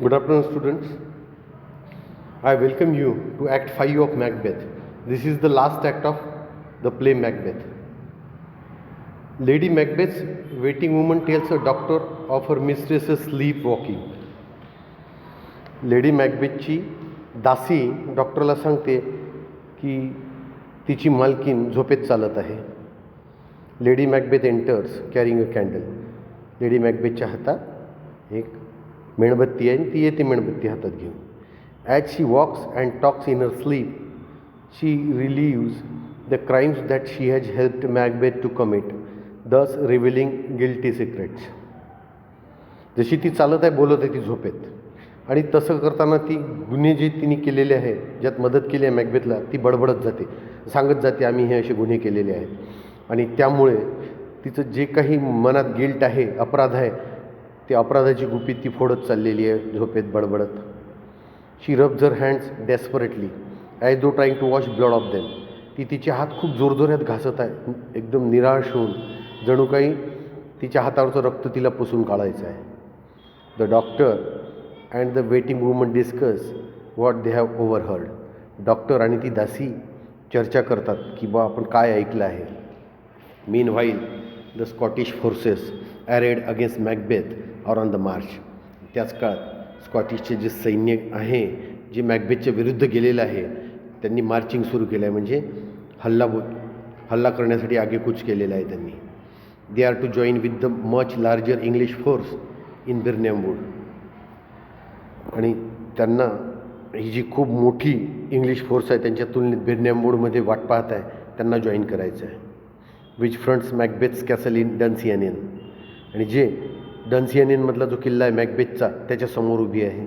Good afternoon, students. I welcome you to Act 5 of Macbeth. This is the last act of the play Macbeth. Lady Macbeth's waiting woman tells a doctor of her mistress's sleepwalking. Lady मॅकबेथची दासी डॉक्टरला सांगते की तिची मालकीन झोपेत चालत आहे. Lady Macbeth enters carrying a candle. Lady मॅकबेथच्या हातात एक मेणबत्ती आहे आणि ती येते मेणबत्ती हातात घेऊन. As she walks and talks in her sleep she relives the crimes that she has helped Macbeth to commit, thus revealing guilty secrets. जशी ती चालत आहे, बोलत आहे ती झोपेत, आणि तसं करताना ती गुन्हे जे तिने केलेले आहे, ज्यात मदत केली आहे मॅकबेथला, ती बडबडत जाते, सांगत जाते आम्ही हे असे गुन्हे केलेले आहेत. आणि त्यामुळे तिचं जे काही मनात गिल्ट आहे, अपराध आहे, ते अपराधाची गुपित ती फोडत चाललेली आहे झोपेत बडबडत. She rubs her hands desperately as though trying to wash blood off them. ती तिचे हात खूप जोरजोरात घासत आहे, एकदम निराश होऊन, जणू काही तिच्या हातावरचं रक्त तिला पुसून काढायचं आहे. The doctor and the waiting woman discuss what they have ओव्हरहर्ड. Doctor आणि ती दासी चर्चा करतात की बा आपण काय ऐकलं आहे. Meanwhile the Scottish forces arrayed against Macbeth are on the march. त्याच काळात स्कॉटिशचे जे सैन्य आहे, जे मॅकबेथच्या विरुद्ध गेलेलं आहे, त्यांनी मार्चिंग सुरू केलं आहे, म्हणजे हल्ला करण्यासाठी आगेकूच केलेला आहे त्यांनी. They are to join with the much larger English force in Birnam wood. आणि त्यांना ही जी खूप मोठी इंग्लिश फोर्स आहे त्यांच्या तुलनेत बिर्नॅम वूडमध्ये वाट पाहत आहे, त्यांना जॉईन करायचं आहे. Which fronts Macbeth's castle in Dunsinane. आणि जे डन्सियानियनमधला जो किल्ला आहे मॅकबेथचा, त्याच्यासमोर उभी आहे.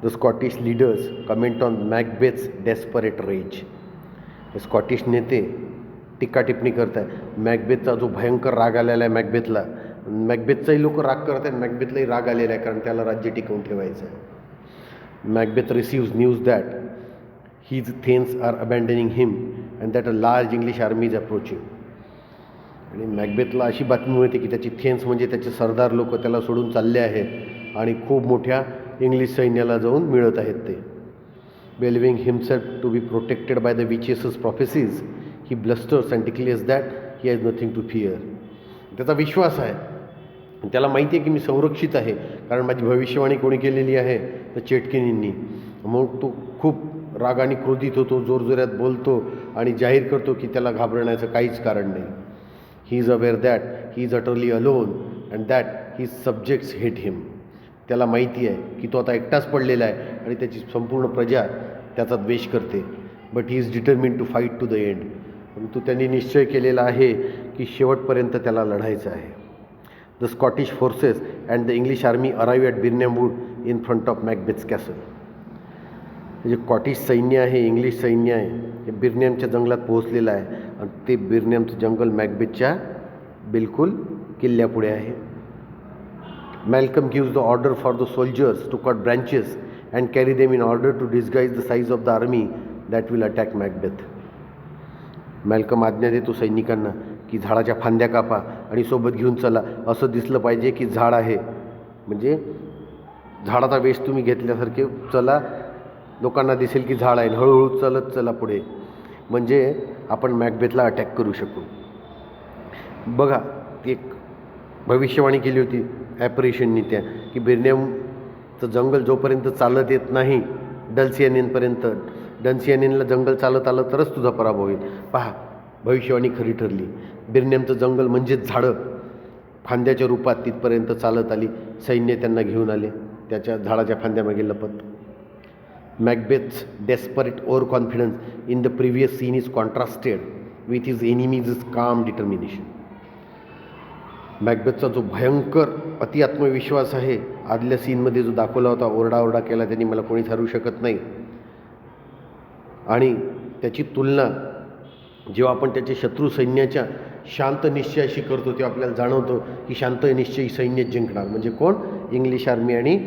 The Scottish leaders comment on Macbeth's desperate rage. Scottish नेते टीका टिप्पणी करत आहे. मॅकबेथचा जो भयंकर राग आलेला आहे मॅकबेथला, मॅकबेथचाही लोक राग करत आहेत, मॅकबेथलाही राग आलेला आहे, कारण त्याला राज्य टिकवून ठेवायचं आहे. Macbeth receives news that his thanes are abandoning him and that a large English army is approaching. आणि मॅकबेथला अशी बातमी मिळते की त्याची थेन्स म्हणजे त्याचे सरदार लोक त्याला सोडून चालले आहेत आणि खूप मोठ्या इंग्लिश सैन्याला जाऊन मिळत आहेत ते. Believing himself to be protected by the witches' prophecies, he blusters and declares that he has nothing to fear. त्याचा विश्वास आहे, त्याला माहिती आहे की मी संरक्षित आहे, कारण माझी भविष्यवाणी कोणी केलेली आहे तर चेटकिनींनी. मग तो खूप रागाने क्रोधित होतो, जोरजोरात बोलतो आणि जाहीर करतो की त्याला घाबरण्याचं काहीच कारण नाही. He is aware that he is utterly alone and that his subjects hate him. त्याला माहिती आहे की तो आता एकटाच पडलेला आहे आणि त्याची संपूर्ण प्रजा त्याचा द्वेष करते. But he is determine to fight to the end. परंतु त्यांनी निश्चय केलेला आहे की शेवटपर्यंत त्याला लढायचं आहे. The Scottish forces and the English army arrive at Birnam wood in front of Macbeth's castle. म्हणजे स्कॉटिश सैन्य आहे, इंग्लिश सैन्य आहे, हे बिर्नॅमच्या जंगलात पोहोचलेलं आहे आणि ते बिर्नॅमचं जंगल मॅकबेथच्या बिलकुल किल्ल्यापुढे आहे. Malcolm gives the order for the soldiers to cut branches and carry them in order to disguise the size of the army that will attack Macbeth. Malcolm आज्ञा देतो सैनिकांना की झाडाच्या फांद्या कापा आणि सोबत घेऊन चला, असं दिसलं पाहिजे की झाड आहे, म्हणजे झाडाचा वेश तुम्ही घेतल्यासारखे चला, लोकांना दिसेल की झाड आहे, हळूहळू चलत चला पुढे, म्हणजे आपण मॅकबेथला अटॅक करू शकू. बघा, एक भविष्यवाणी केली होती ॲपरेशननी त्या, की बिर्नॅमचं जंगल जोपर्यंत चालत येत नाही डन्सियानियनपर्यंत, डन्सियानियनला जंगल चालत आलं तरच तुझा पराभव होईल. पहा, भविष्यवाणी खरी ठरली. बिर्नॅमचं जंगल म्हणजेच झाडं फांद्याच्या रूपात तिथपर्यंत चालत आली. सैन्य त्यांना घेऊन आले, त्याच्या झाडाच्या फांद्यामागे लपत. Macbeth's desperate over confidence in the previous scene is contrasted with his enemies calm determination. मॅकबेथचा जो भयंकर अति आत्मविश्वास आहे, आदल्या सीनमध्ये जो दाखवला होता, ओरडाओरडा केला त्यांनी, मला कोणीच हरवू शकत नाही, आणि त्याची तुलना जेव्हा आपण त्याच्या शत्रू सैन्याच्या शांत निश्चयाशी करतो तेव्हा आपल्याला जाणवतो की शांत निश्चयी सैन्य जिंकणार. म्हणजे कोण? इंग्लिश आर्मी आणि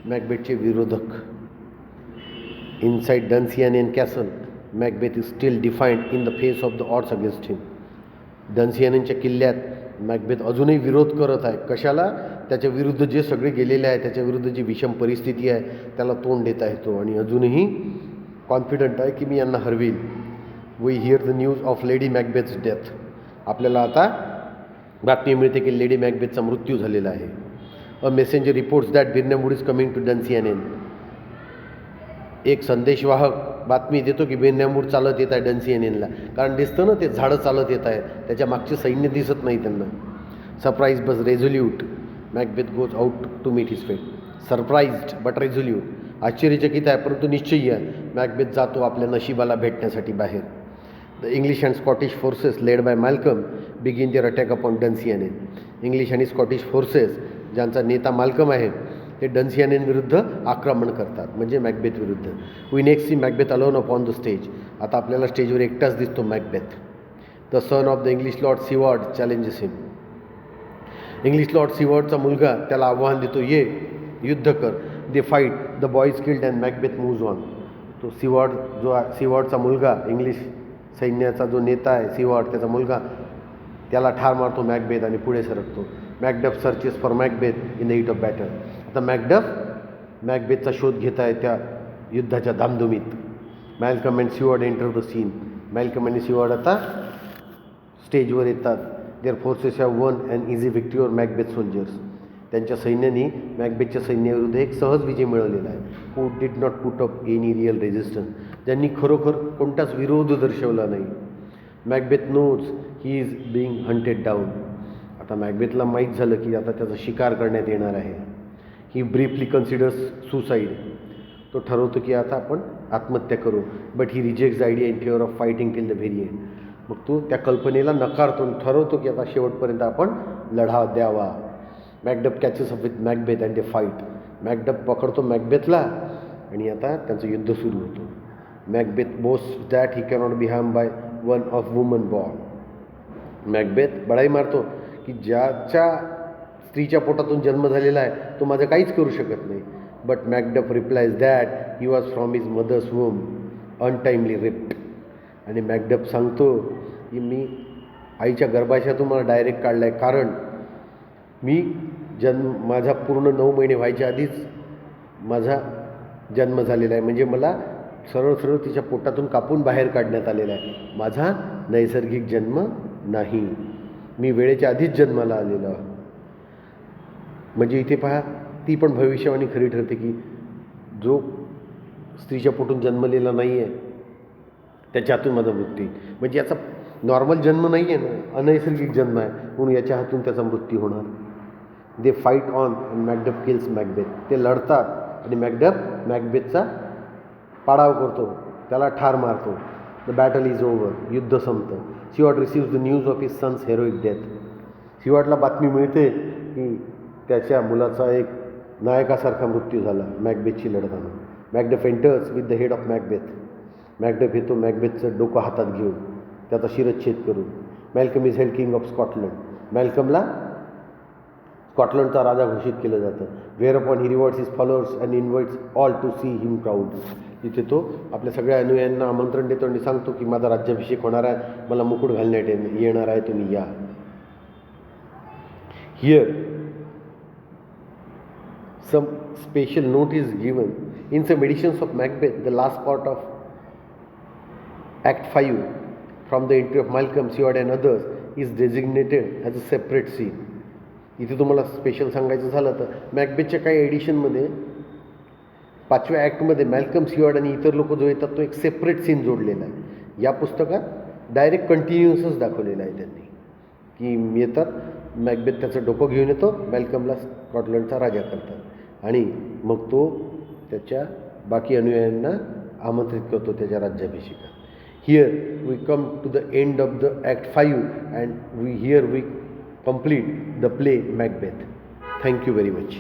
मॅकबेथचे विरोधक. Inside Dunsinane castle Macbeth is still defiant in the face of the odds against him. डन्सियानियनच्या किल्ल्यात मॅकबेथ अजूनही विरोध करत आहे. कशाला? त्याच्या विरुद्ध जे सगळे गेलेले आहे, त्याच्या विरुद्ध जी विषम परिस्थिती आहे त्याला तोंड देता येतो आणि अजूनही कॉन्फिडंट आहे की मी यांना हरवील. We hear the news of Lady Macbeth's death. आपल्याला आता बातमी मिळते की लेडी मॅकबेथचा मृत्यू झालेला आहे. A messenger reports that Birnam wood is coming to Dunsinane. एक संदेशवाहक बातमी देतो की बिर्नम वूड चालत येत आहे डन्सियानेनला. कारण दिसतं ना, ते झाडं चालत येत आहे, त्याच्या मागचे सैन्य दिसत नाही त्यांना. Surprised but resolute Macbeth goes out to meet his fate. Surprised but resolute. आश्चर्यचकित आहे परंतु निश्चयी आहे. मॅकबेथ जातो आपल्या नशिबाला भेटण्यासाठी बाहेर. The English and Scottish forces led by Malcolm begin their attack upon Dunsinane. English आणि स्कॉटिश फोर्सेस ज्यांचा नेता माल्कम आहे ते डन्सियानेन विरुद्ध आक्रमण करतात, म्हणजे मॅकबेथ विरुद्ध. We next see Macbeth alone upon the stage. आता आपल्याला स्टेजवर एकटाच दिसतो Macbeth. The son of the English lord Siward challenges him. English lord सिवॉर्डचा मुलगा त्याला आव्हान देतो, ये युद्ध कर. They fight. The boy's killed and Macbeth moves on. तो सिवॉर्डचा मुलगा, इंग्लिश सैन्याचा जो नेता आहे सिवॉर्ड, त्याचा मुलगा, त्याला ठार मारतो मॅकबेथ आणि पुढे सरकतो. Macduff searches for Macbeth in the heat of battle. आता मॅकबेथचा शोध घेत आहे त्या युद्धाच्या धामधुमीत. Malcolm and Siward enter the scene. Malcolm आणि सिवॉर्ड आता स्टेजवर येतात. Their forces have won and easy victory over Macbeth soldiers. त्यांच्या सैन्याने मॅकबेथच्या सैन्याविरुद्ध एक सहज विजय मिळवलेला आहे. Who did not put up any real resistance. ज्यांनी खरोखर कोणताच विरोध दर्शवला नाही. Macbeth knows he is being hunted down. आता मॅकबेथला माहीत झालं की आता त्याचा शिकार करण्यात येणार आहे. ही ब्रीफली कन्सिडर्स सुसाईड. तो ठरवतो की आता आपण आत्महत्या करू. But he rejects the idea in favour of fighting till the very end. मग तो त्या कल्पनेला नकारतो, ठरवतो की आता शेवटपर्यंत आपण लढा द्यावा. Macduff catches up with Macbeth and they fight. Macduff पकडतो मॅकबेथला आणि आता त्यांचं युद्ध सुरू होतं. Macbeth boast that he cannot be harm by one of woman born. Macbeth बडाई मारतो की ज्याच्या स्त्रीच्या पोटातून जन्म झालेला आहे तो माझं काहीच करू शकत नाही. But Macduff replies that he was from his mother's womb untimely ripped. आणि मॅकडफ सांगतो की मी आईच्या गर्भाशयातून मला डायरेक्ट काढलं आहे, कारण मी माझा पूर्ण 9 महिने व्हायच्या आधीच माझा जन्म झालेला आहे. म्हणजे मला सरळ सरळ तिच्या पोटातून कापून बाहेर काढण्यात आलेला आहे. माझा नैसर्गिक जन्म नाही, मी वेळेच्या आधीच जन्माला आलेलो. म्हणजे इथे पहा, ती पण भविष्यवाणी खरी ठरते की जो स्त्रीच्या पोटून जन्मलेला नाही आहे त्याच्या हातून माझा मृत्यू. म्हणजे याचा नॉर्मल जन्म नाही आहे ना, अनैसर्गिक जन्म आहे, म्हणून याच्या हातून त्याचा मृत्यू होणार. They fight on and Macduff kills Macbeth. ते लढतात आणि मॅकबेथचा पाडाव करतो, त्याला ठार मारतो. The battle is over. युद्ध संपतं. Siward receives the news of his son's heroic death. सिवॉर्डला बातमी मिळते की त्याच्या मुलाचा एक नायकासारखा मृत्यू झाला मॅकबेथशी लढताना. Macduff enters with the head of Macbeth. Macduff येतो मॅकबेथचं डोकं हातात घेऊन, त्याचा शिरच्छेद करून. Malcolm is hailed king of Scotland. मॅल्कमला स्कॉटलंडचा राजा घोषित केलं जातं. Whereupon he rewards his followers and invites all to see him proud. तिथे तो आपल्या सगळ्या अनुयायांना आमंत्रण देतो आणि सांगतो की माझा राज्याभिषेक होणार आहे, मला मुकुट घालण्यात येणार आहे, तुम्ही या. Here some special note is given in some editions of Macbeth. The last part of Act 5 from the entry of Malcolm, Siward and others is designated as a separate scene. इथे तुम्हाला स्पेशल सांगायचं झालं तर मॅकबेथच्या काही एडिशनमध्ये 5व्या ॲक्टमध्ये Malcolm, सिवॉर्ड आणि इतर लोक जो येतात तो एक सेपरेट सीन जोडलेला आहे. या पुस्तकात डायरेक्ट कंटिन्युअसच दाखवलेला आहे त्यांनी की येतात, मॅकबेथ त्याचं डोकं घेऊन येतो, मॅल्कमला स्कॉटलंडचा राजा करतात आणि मग तो त्याच्या बाकी अनुयायांना आमंत्रित करतो त्याच्या राज्याभिषेकात. Here we come to the end of the act 5 and we complete the play Macbeth. Thank you very much.